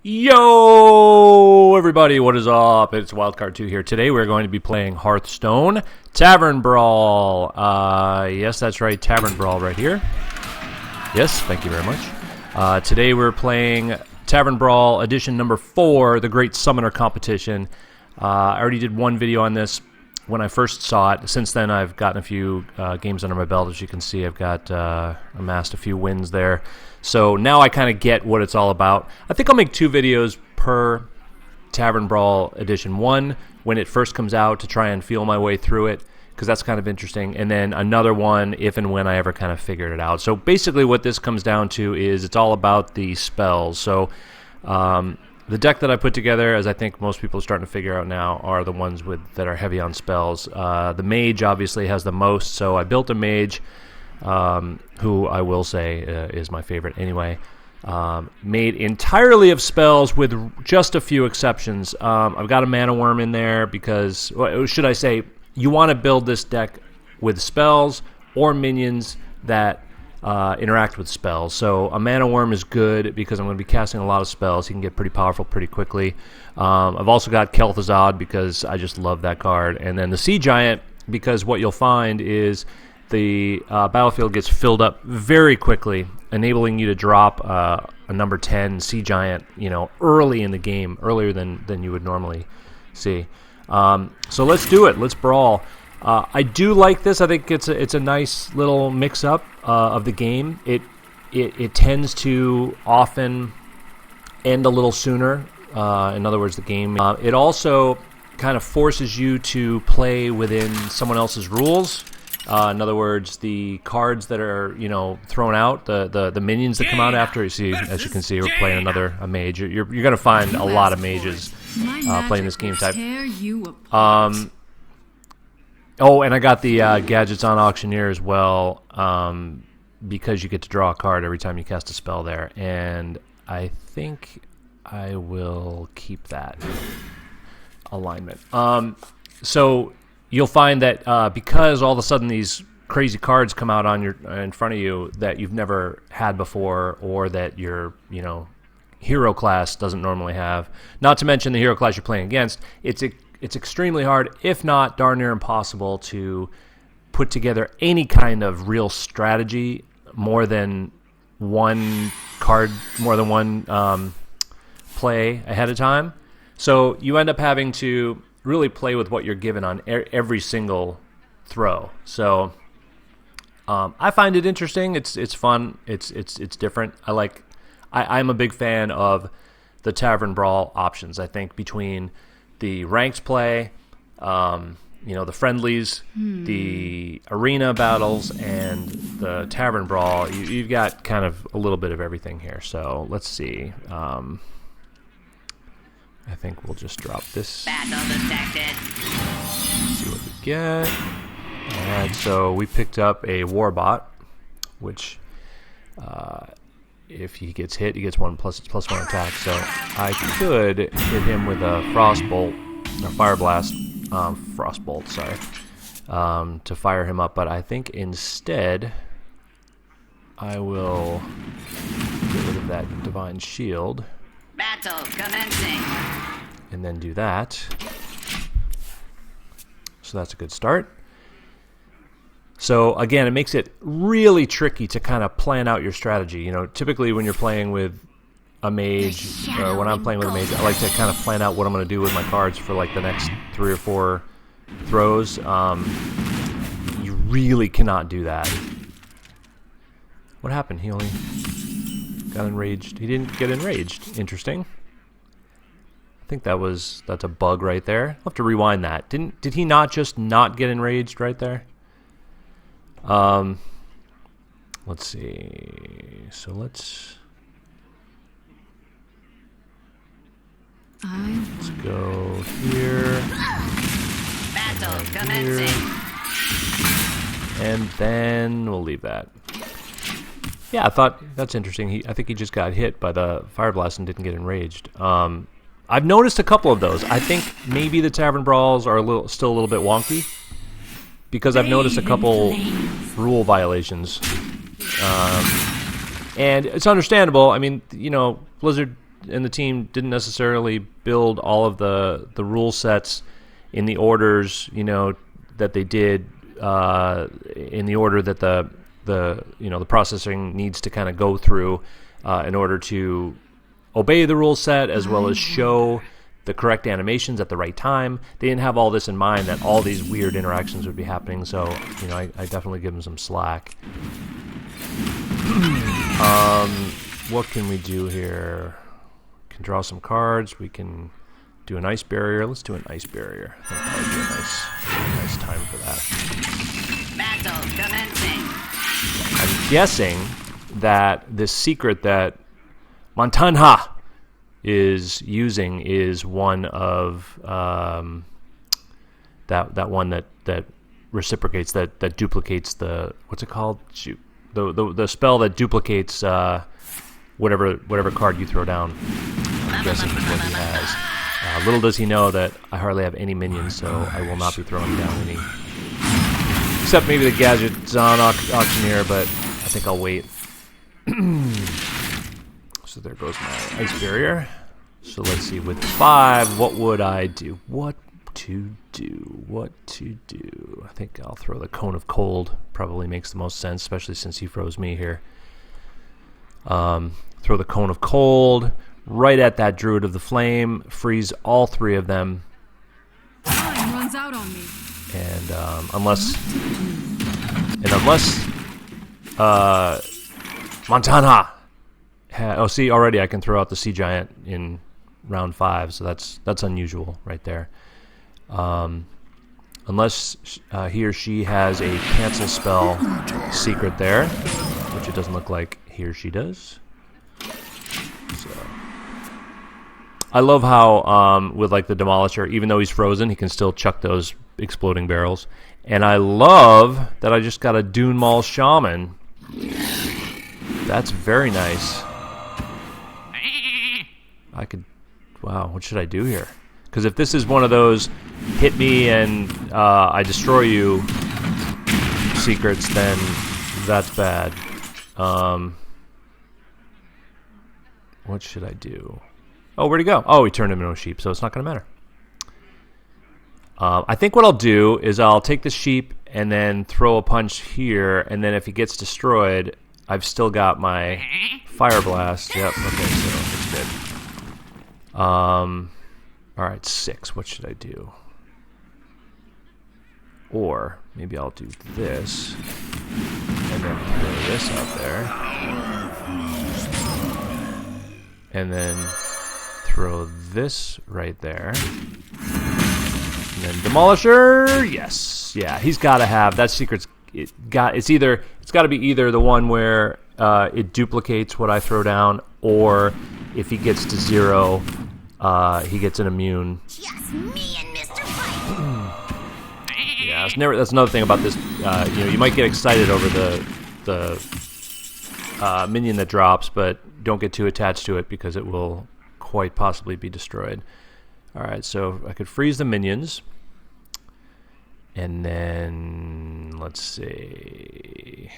Yo, everybody, what is up? It's Wildcard2 here. Today we're going to be playing Hearthstone Tavern Brawl. Yes, that's right, Tavern Brawl right here. Yes, thank you very much. Today we're playing Tavern Brawl Edition number 4, the Great Summoner Competition. I already did one video on this when I first saw it. Since then, I've gotten a few games under my belt. As you can see, I've got amassed a few wins there. So now I kind of get what it's all about. I think I'll make 2 videos per Tavern Brawl Edition 1 when it first comes out to try and feel my way through it, because that's kind of interesting. And then another one if and when I ever kind of figured it out. So basically what this comes down to is it's all about the spells. So the deck that I put together, as I think most people are starting to figure out now, are the ones that are heavy on spells. The mage obviously has the most, so I built a mage, who I will say is my favorite anyway. Made entirely of spells with just a few exceptions. I've got a mana worm in there because, well, should I say, you want to build this deck with spells or minions that interact with spells. So a mana worm is good because I'm going to be casting a lot of spells. He can get pretty powerful pretty quickly. I've also got Kel'Thuzad because I just love that card. And then the Sea Giant, because what you'll find is the battlefield gets filled up very quickly, enabling you to drop a number 10 Sea Giant, early in the game, earlier than you would normally see. So let's do it. Let's brawl. I do like this. I think it's a nice little mix-up of the game. It tends to often end a little sooner. In other words, the game. It also kind of forces you to play within someone else's rules. In other words, the cards that are thrown out, the minions that come out after. As you can see, we're playing a mage. You're going to find a lot of mages playing this game type. Oh, and I got the gadgets on Auctioneer as well, because you get to draw a card every time you cast a spell there, and I think I will keep that alignment. So you'll find that because all of a sudden these crazy cards come out in front of you that you've never had before, or that your hero class doesn't normally have. Not to mention the hero class you're playing against. It's extremely hard, if not darn near impossible, to put together any kind of real strategy more than one card, more than one play ahead of time. So you end up having to really play with what you're given on every single throw. So I find it interesting. It's fun. It's different. I'm a big fan of the Tavern Brawl options. I think between the ranked play, the friendlies, the arena battles, and the Tavern Brawl, you've got kind of a little bit of everything here. So let's see. I think we'll just drop this. Battle detected. See what we get. Alright, so we picked up a Warbot, which if he gets hit, he gets +1 attack. So I could hit him with a Fire Blast, Frostbolt, sorry, to fire him up. But I think instead I will get rid of that Divine Shield. Battle commencing. And then do that. So that's a good start. So again, it makes it really tricky to kind of plan out your strategy. Typically when you're playing with a mage, or when I'm playing with a mage, I like to kind of plan out what I'm going to do with my cards for like the next 3 or 4 throws. You really cannot do that. What happened? He only got enraged. He didn't get enraged. Interesting. I think that's a bug right there. I'll have to rewind that. Did he not just not get enraged right there? Let's see. So let's go here. Battle commencing. And then we'll leave that. Yeah, I thought that's interesting. I think he just got hit by the Fire Blast and didn't get enraged. I've noticed a couple of those. I think maybe the Tavern Brawls are still a little bit wonky, because I've noticed a couple rule violations. And it's understandable. I mean, Blizzard and the team didn't necessarily build all of the rule sets in the orders, that they did in the order that the processing needs to kind of go through in order to obey the rule set as well as show the correct animations at the right time. They didn't have all this in mind, that all these weird interactions would be happening, so I definitely give them some slack. What can we do here? We can draw some cards. We can do an ice barrier. Let's do an ice barrier. I think that would be a nice time for that. Battle commencing. I'm guessing that this secret that Montanha is using is one of that one that reciprocates, that duplicates the, what's it called? Shoot. The spell that duplicates whatever card you throw down. I'm guessing is what he has. Little does he know that I hardly have any minions, so I will not be throwing down any. Except maybe the Gadget's on Auctioneer, but I think I'll wait. So there goes my ice barrier. So let's see, with 5, what would I do? What to do? I think I'll throw the Cone of Cold. Probably makes the most sense, especially since he froze me here. Throw the Cone of Cold right at that Druid of the Flame. Freeze all 3 of them. Time runs out on me. And unless Montanha. See, already I can throw out the Sea Giant in round 5, so that's unusual right there. Unless he or she has a cancel spell secret there, which it doesn't look like he or she does. So I love how with like the Demolisher, even though he's frozen, he can still chuck those exploding barrels. And I love that I just got a Dune Maul Shaman. That's very nice. Wow, what should I do here? Because if this is one of those hit me and I destroy you secrets, then that's bad. What should I do? Oh, where'd he go? Oh, he turned him into a sheep, so it's not going to matter. I think what I'll do is I'll take the sheep and then throw a punch here, and then if he gets destroyed, I've still got my Fire Blast. Yep, okay, so it's good. Alright, 6. What should I do? Or maybe I'll do this and then throw this out there. And then throw this right there. And then Demolisher, yes. Yeah, he's got to have that secret's it's got to be either the one where it duplicates what I throw down, or if he gets to 0, he gets an immune. Just me and Mr. Fight. Yeah, that's another thing about this. You might get excited over the minion that drops, but don't get too attached to it because it will quite possibly be destroyed. All right, so I could freeze the minions, and then let's see.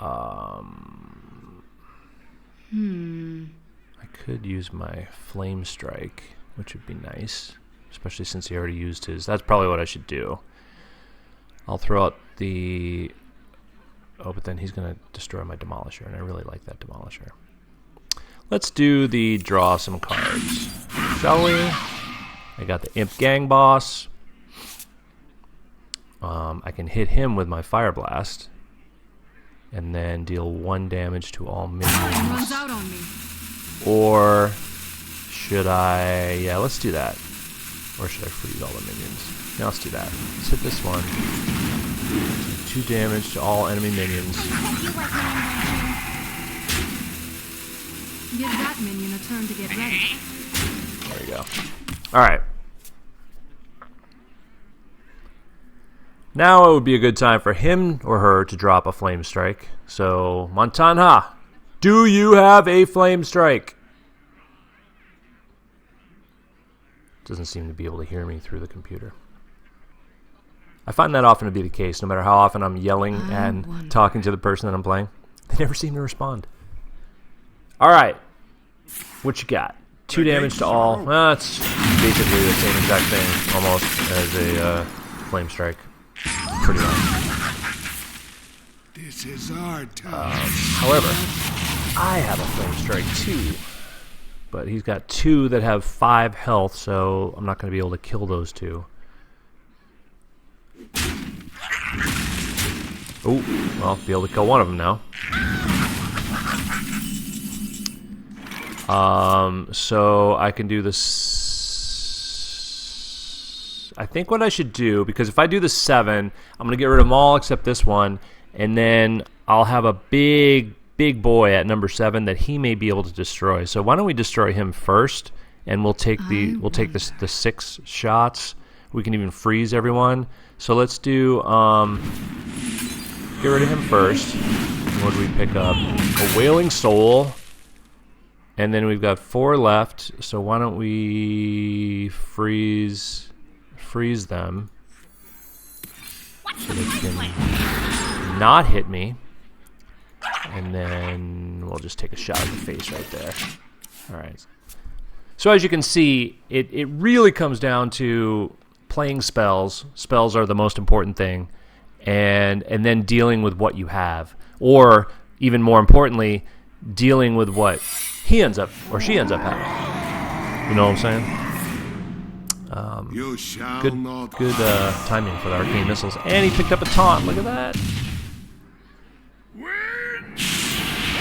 I could use my Flame Strike, which would be nice, especially since he already used his. That's probably what I should do. I'll throw out the... Oh, but then he's going to destroy my Demolisher, and I really like that Demolisher. Let's do the draw some cards, shall we? I got the Imp Gang Boss. I can hit him with my Fire Blast, and then deal 1 damage to all minions. Runs out on me. Or should I... Yeah, let's do that. Or should I freeze all the minions? Yeah, let's do that. Let's hit this one. Do 2 damage to all enemy minions. Give that minion a turn to get ready. There we go. Alright. Now it would be a good time for him or her to drop a Flame Strike. So, Montanha, do you have a Flame Strike? Doesn't seem to be able to hear me through the computer. I find that often to be the case. No matter how often I'm yelling and talking to the person that I'm playing, they never seem to respond. Alright. What you got? 2 damage to all. Well, that's basically the same exact thing, almost, as a Flame Strike. Pretty much. This is our time. However, I have a Flame Strike too. But he's got 2 that have 5 health, so I'm not going to be able to kill those 2. Oh, well, be able to kill one of them now. So I can do this. I think what I should do, because if I do the 7, I'm going to get rid of them all except this one, and then I'll have a big boy at number 7 that he may be able to destroy. So why don't we destroy him first, and we'll take the 6 shots. We can even freeze everyone. So let's do get rid of him first. What do we pick up? A Wailing Soul. And then we've got 4 left. So why don't we freeze them so they can not hit me. And then we'll just take a shot in the face right there. Alright. So as you can see, it really comes down to playing spells. Spells are the most important thing. And then dealing with what you have. Or, even more importantly, dealing with what he ends up, or she ends up having. You know what I'm saying? You shall Good timing for the Arcane Missiles. And he picked up a taunt. Look at that.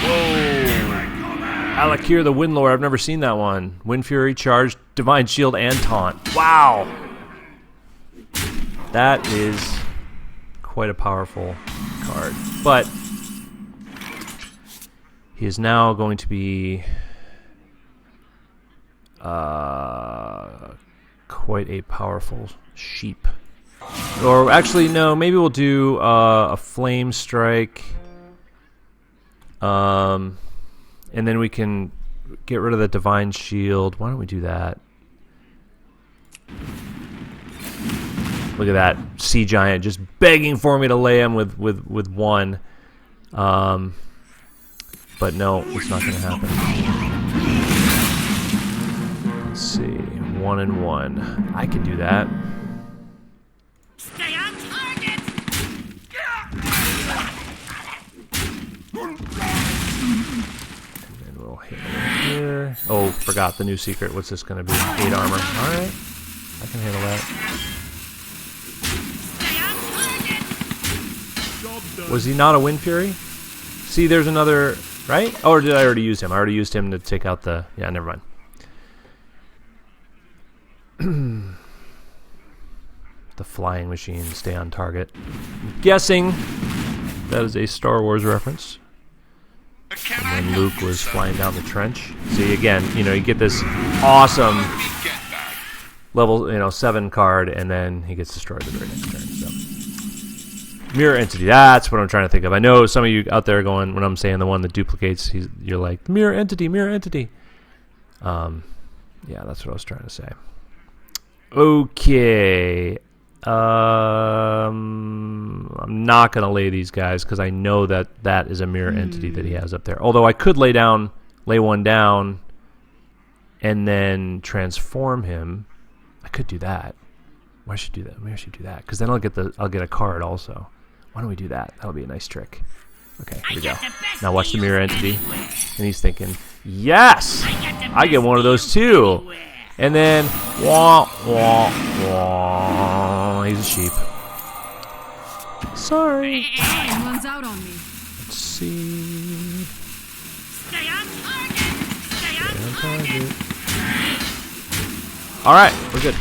Whoa. Alakir the Windlord. I've never seen that one. Wind Fury, Charge, Divine Shield, and Taunt. Wow. That is quite a powerful card. But he is now going to be quite a powerful sheep. Or actually, no, maybe we'll do a Flame Strike. And then we can get rid of the Divine Shield. Why don't we do that? Look at that Sea Giant just begging for me to lay him with 1. But no, it's not going to happen. Let's see. 1 and 1. I can do that. Stay on target. And then we'll hit him here. Oh, forgot the new secret. What's this going to be? 8 armor. Alright. I can handle that. Was he not a Wind Fury? See, there's another, right? Oh, or did I already use him? I already used him to take out the... Yeah, never mind. The flying machine, stay on target. I'm guessing that is a Star Wars reference. And when Luke was flying down the trench. See, again, you know, you get this awesome level, 7 card, and then he gets destroyed the very next turn, so... Mirror Entity, that's what I'm trying to think of. I know some of you out there going, when I'm saying the one that duplicates, you're like, Mirror Entity, Mirror Entity. Yeah, that's what I was trying to say. Okay. I'm not going to lay these guys, because I know that is a Mirror Entity that he has up there. Although I could lay one down, and then transform him. I could do that. Why should I do that? Maybe I should do that, because then I'll get a card also. Why don't we do that? That'll be a nice trick. Okay, here we go. Now watch the Mirror Entity. And he's thinking, yes! I get one of those too! And then, wah, wah, wah. He's a sheep. Sorry. Time runs out on me. Let's see. Stay on target. Stay on target. Alright, we're good.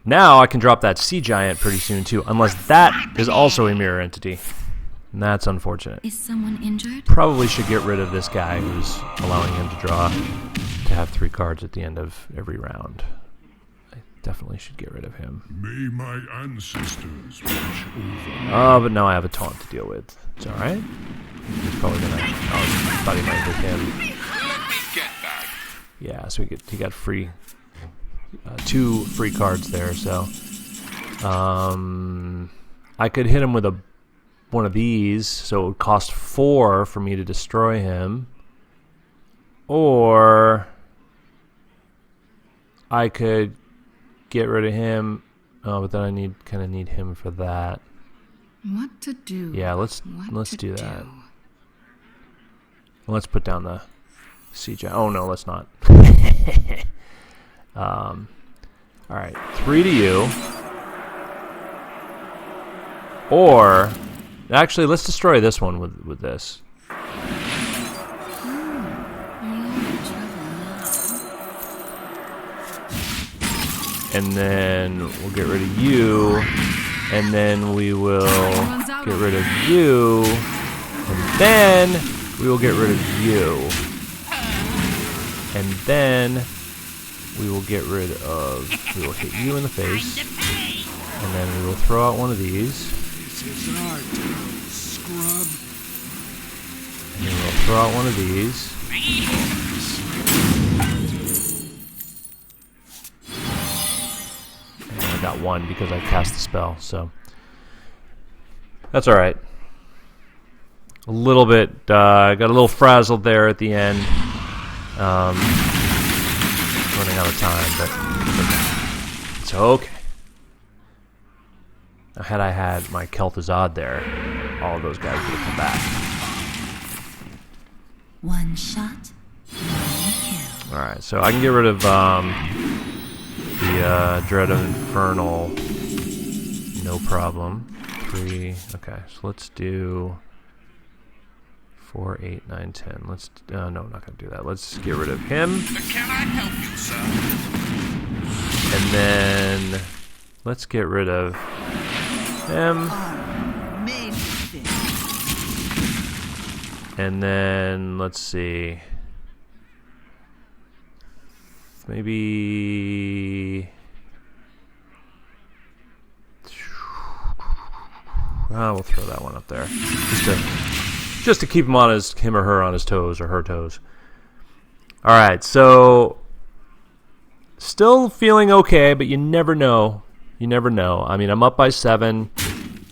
Now I can drop that Sea Giant pretty soon too, unless that is also a Mirror Entity. And that's unfortunate. Is someone injured? Probably should get rid of this guy who's allowing him to have 3 cards at the end of every round. I definitely should get rid of him. May my ancestors watch over. But now I have a taunt to deal with. It's alright. He's probably gonna... I thought he might hit him. Yeah, so he got free... 2 free cards there, so... I could hit him with a one of these, so it would cost 4 for me to destroy him. Or I could get rid of him. Oh, but then I kind of need him for that. What to do? Yeah, let's do that. Let's put down the siege. Oh no, let's not. All right, 3 to you. Or actually, let's destroy this one with this. And then we'll get rid of you. And then we will get rid of you. And then we will get rid of you. And then we will get rid of... We will hit you in the face. And then we will throw out one of these. This is our town, scrub. And then we'll throw out one of these. And I got one because I cast the spell, so... That's alright. A little bit, got a little frazzled there at the end. Running out of time, but it's okay. Had I had my Kel'Thuzad there, all of those guys would have come back. One shot, one kill. Alright, so I can get rid of the Dread of Infernal. No problem. 3. Okay, so let's do 4, 8, 9, 10. Let's no, I'm not gonna do that. Let's get rid of him. Can I help you, sir? And then let's get rid of him. And then let's see. Maybe we'll throw that one up there. Just to keep him on him or her on his toes or her toes. Alright, so still feeling okay, but you never know. You never know. I mean, I'm up by 7.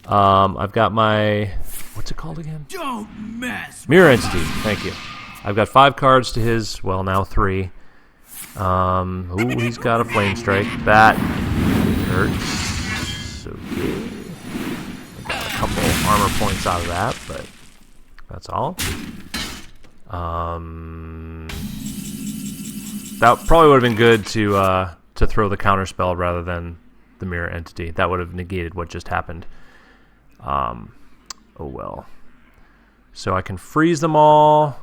I've got my... What's it called again? Don't mess. Mirror Entity. Thank you. I've got 5 cards to his... Well, now 3. Ooh, he's got a Flame Strike. That hurts. Okay. I got a couple armor points out of that, but that's all. That probably would have been good to throw the counter spell rather than the Mirror Entity. That would have negated what just happened. Oh well. So I can freeze them all,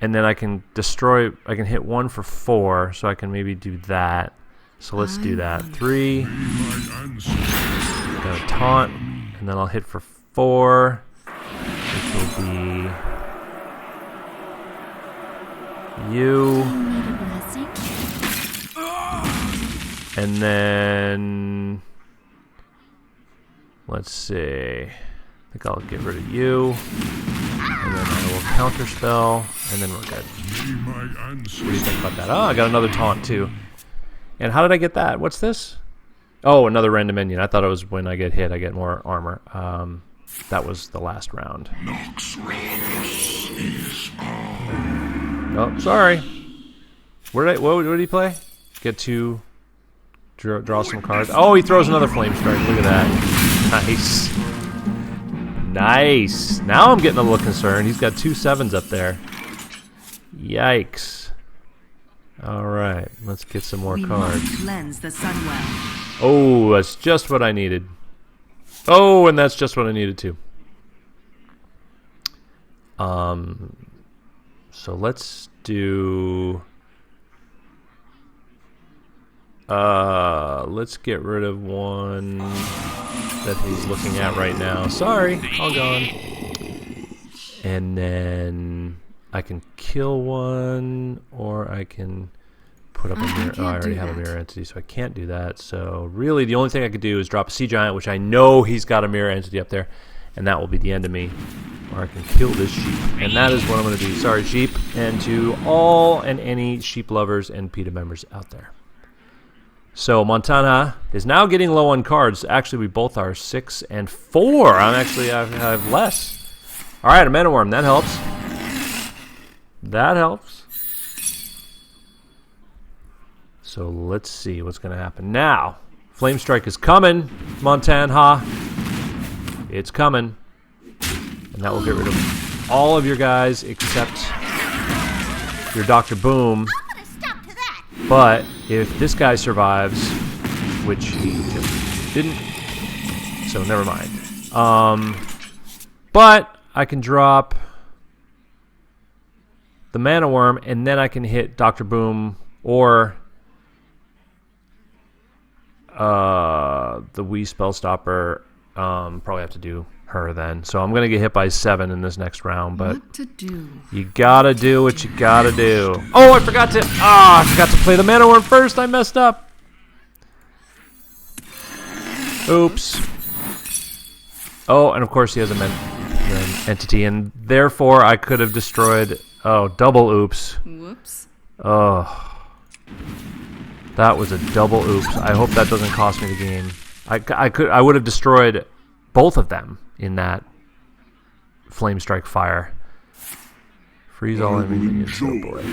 and then I can destroy. I can hit 1 for 4, so I can maybe do that. So let's do that. 3. Got a taunt, and then I'll hit for 4, which will be you. And then let's see. I think I'll get rid of you. And then I will counterspell, and then we're good. What do you think about that? Oh, I got another taunt too. And how did I get that? What's this? Oh, another random minion. I thought it was when I get hit, I get more armor. That was the last round. Oh, sorry. What did he play? Get to draw some cards. Oh, he throws another Flame Strike. Look at that. Nice. Nice. Now I'm getting a little concerned. He's got 2 7s up there. Yikes. Alright, let's get some more cards. Cleanse the Sunwell. Oh, that's just what I needed. Oh, and that's just what I needed too. So let's do... let's get rid of one that he's looking at right now. Sorry, all gone. And then I can kill one, or I can put up a mirror. Oh, I already have a mirror entity, so I can't do that. So really, the only thing I could do is drop a Sea Giant, which I know he's got a mirror entity up there, and that will be the end of me. Or I can kill this sheep, and that is what I'm going to do. Sorry, sheep, and to all and any sheep lovers and PETA members out there. So Montanha is now getting low on cards. Actually, we both are 6 and 4. I have less. All right, a mana worm. That helps. That helps. So let's see what's going to happen now. Flame Strike is coming, Montanha. It's coming. And that will get rid of all of your guys except your Dr. Boom. But if this guy survives, which he just didn't, so never mind. But I can drop the Mana Worm, and then I can hit Dr. Boom or the Wii Spell Stopper. Probably have to do her then. So I'm gonna get hit by 7 in this next round, but What to do? you gotta do what you gotta do. Oh, I forgot to play the Mana Worm first. I messed up. Oops. Oh, and of course he has an entity, and therefore I could have destroyed. Oh, double oops. Whoops. Oh, that was a double oops. I hope that doesn't cost me the game. I would have destroyed both of them in that Flame Strike fire. Freeze all enemy minions. Oh boy.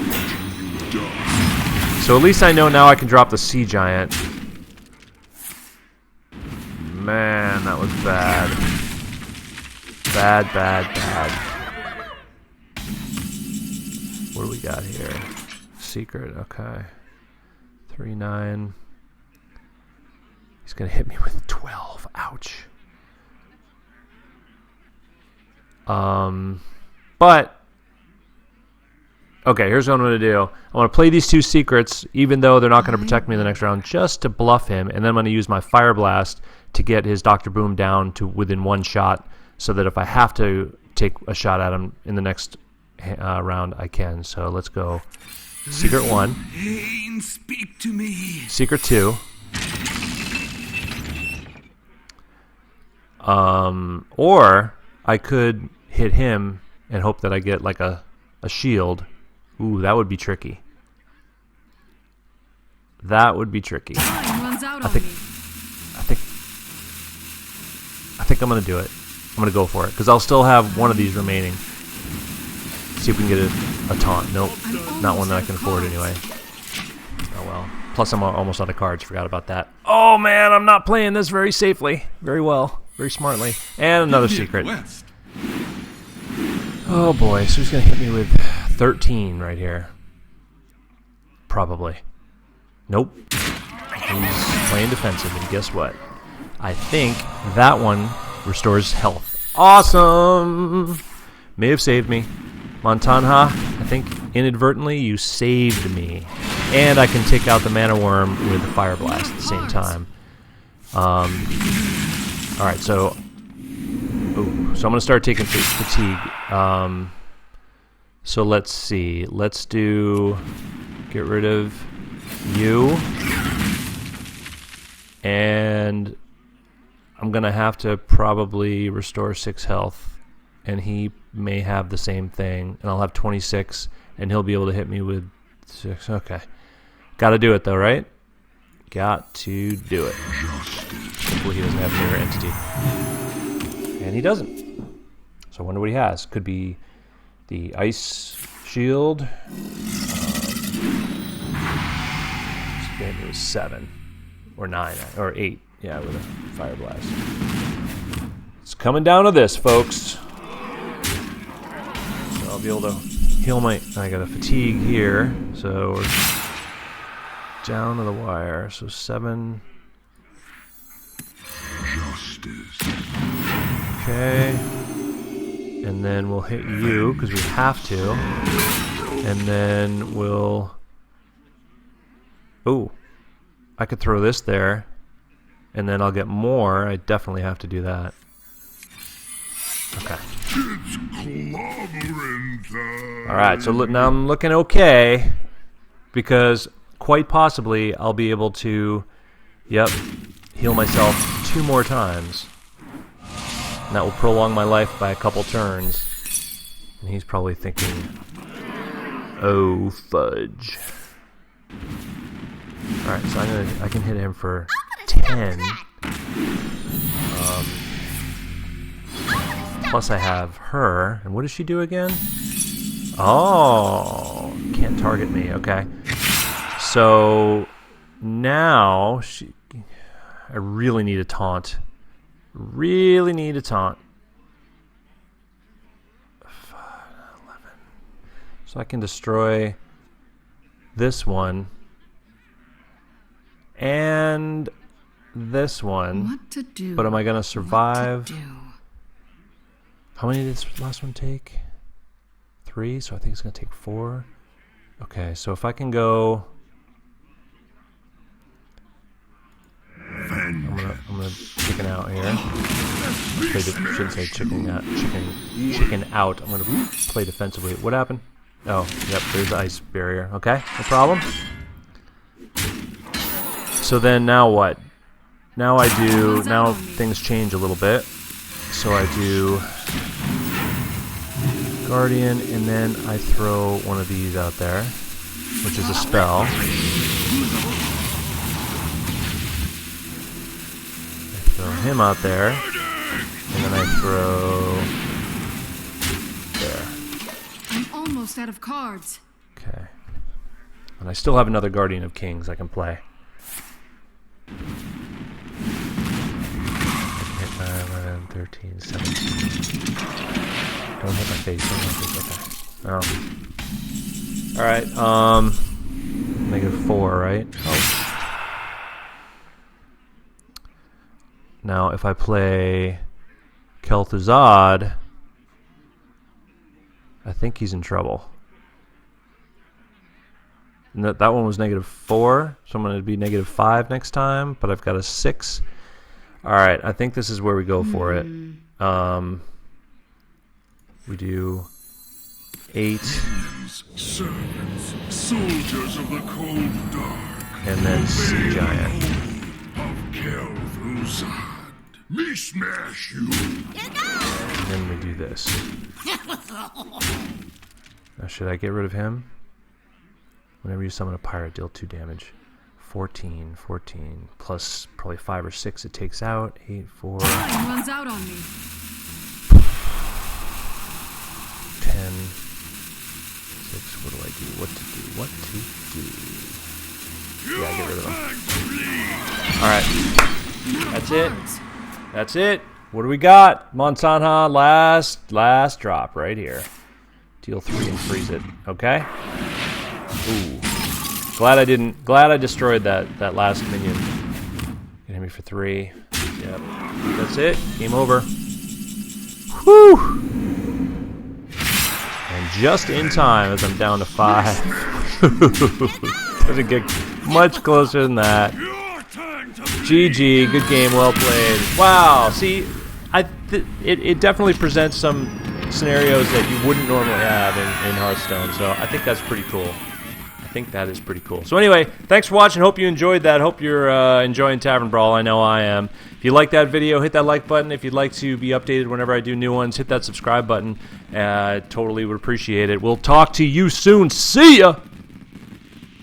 So at least I know now I can drop the Sea Giant. Man, that was bad. Bad, bad, bad. What do we got here? Secret, okay. 3-9. He's going to hit me with 12. Ouch. But okay, here's what I'm going to do. I'm going to play these 2 secrets, even though they're not going to protect me in the next round, just to bluff him, and then I'm going to use my Fire Blast to get his Dr. Boom down to within 1 shot, so that if I have to take a shot at him in the next round, I can. So let's go. Secret 1. Pain, speak to me. Secret 2. Or I could hit him and hope that I get like a shield. Ooh, that would be tricky. That would be tricky. Time runs out I on think me. I think I'm gonna do it. I'm gonna go for it because I'll still have one of these remaining. See if we can get a taunt. Nope, not one that I can afford anyway. Oh well. Plus I'm almost out of cards. Forgot about that. Oh man, I'm not playing this very safely, very well, very smartly. And another secret. Oh boy, so he's gonna hit me with 13 right here. Probably. Nope. He's playing defensive, and guess what? I think that one restores health. Awesome! May have saved me. Montanha, I think inadvertently you saved me. And I can take out the Mana Worm with the Fire Blast at the same time. Alright, so I'm going to start taking fatigue. So let's see. Let's do... Get rid of you. And I'm going to have to probably restore 6 health. And he may have the same thing. And I'll have 26. And he'll be able to hit me with 6. Okay. Got to do it though, right? Got to do it. Hopefully he doesn't have mirror entity. And he doesn't. So I wonder what he has. Could be the ice shield. It was 7 or 9 or 8. Yeah, with a Fire Blast. It's coming down to this, folks. So I'll be able to heal my... I got a fatigue here, so we're down to the wire. So 7. Okay. And then we'll hit you, because we have to. And then we'll... Ooh. I could throw this there. And then I'll get more. I definitely have to do that. Okay. Alright, so now I'm looking okay. Because quite possibly I'll be able to... Yep. Heal myself 2 more times. And that will prolong my life by a couple turns. And he's probably thinking, oh, fudge. Alright, so I can hit him for 10. Plus I have her. And what does she do again? Oh, can't target me. Okay. So now I really need a taunt. Really need a taunt. 5, 11. So I can destroy this one and this one. What to do? But am I gonna survive? What to do? How many did this last one take? 3, so I think it's gonna take 4. Okay, so if I can go, I'm gonna chicken out here. Shouldn't say chicken out. I'm gonna play defensively. What happened? Oh, yep, there's the ice barrier. Okay, no problem. So then now what? Now things change a little bit. So I do Guardian, and then I throw one of these out there, which is a spell. I throw him out there, and then I throw there. I'm almost out of cards. Okay. And I still have another Guardian of Kings I can play. 11, 13, 17. Don't hit my face. Okay. Oh. Alright, -4, right? Oh. Now, if I play Kel'Thuzad, I think he's in trouble. And that one was -4, so I'm going to be -5 next time, but I've got a 6. Alright, I think this is where we go for it. We do 8. Servants, soldiers of the cold dark. And then Sea Giant. Of Kel'Thuzad. Me smash you. And then we do this. Now, should I get rid of him? Whenever you summon a pirate, deal 2 damage. 14, plus probably 5 or 6 it takes out. 8, 4. Time runs out on me. 10, 6. What do I do? What to do? Yeah, get rid of him. Alright. That's it. That's it. What do we got? Montanha, last drop right here. Deal 3 and freeze it. Okay? Ooh. Glad I destroyed that last minion. Hit me for 3. Yep. That's it. Game over. Whew! And just in time as I'm down to 5. Doesn't get much closer than that. GG. Good game. Well played. Wow. See, it definitely presents some scenarios that you wouldn't normally have in Hearthstone. So I think that's pretty cool. I think that is pretty cool. So anyway, thanks for watching. Hope you enjoyed that. Hope you're enjoying Tavern Brawl. I know I am. If you like that video, hit that like button. If you'd like to be updated whenever I do new ones, hit that subscribe button. Totally would appreciate it. We'll talk to you soon. See ya!